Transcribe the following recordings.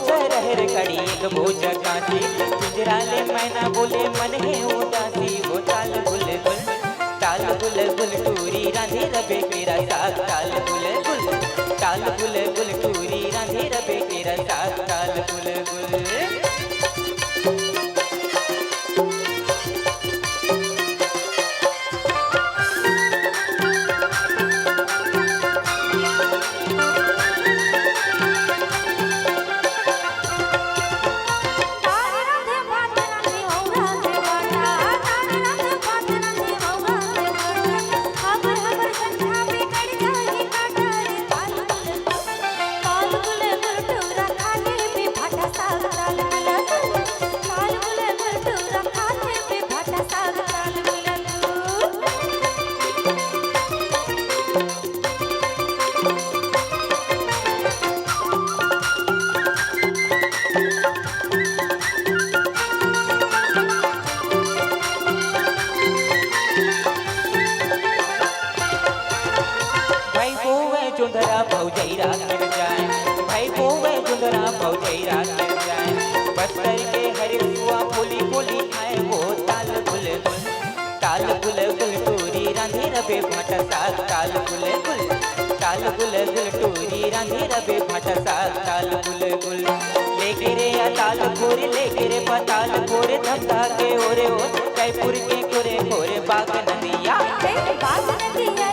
रहर कड़ी एक भोज कासी पिंजरा ले मैना बोले मन है उदासी वो ताल गुल गुल टूरी रांधे रबे केरा साग ताल गुल टूरी रांधे रबे केरा साग ताल गुल चुंदरा भौजैरा गिर जाए भाई बोवे चुंदरा भौजैरा गिर जाए बस्तर के हरे सुआ बोली बोली खाए वो ताल गुल टूरी रांधे रबे भाटा साग ताल गुल टूरी रांधे रबे भाटा साग ताल गुल ले गिरे या ताल कोरे ले गिरे पताल कोरे धमधा के ओरे ओ जयपुर के कोरे कोरे बाग नदिया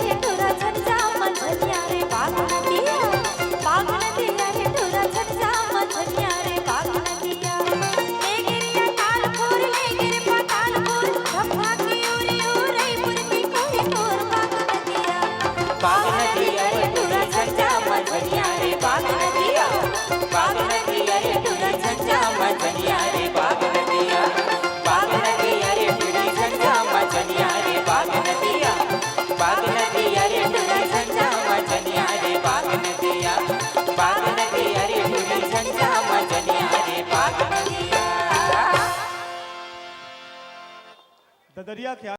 रे तोरा झंझा मंझनिया रे बाग नदिया रे तोरा झंझा मंझनिया रे बाग नदिया ले गिरिया ताल कोर ले गिरे पताल कोर धमधा की ओरे ओरे पुरती कोरे कोर बाग नदिया रे तोरा झंझा मंझनिया रे बाग नदिया रे तोरा झंझा मंझनिया रे बाग नदिया रे तोरा झंझा मंझनिया रे बाग नदिया रे तोरा झंझा मंझनिया रे बाग नदिया रे तोरा झंझा मंझनिया रे बाग नदिया ददरिया क्या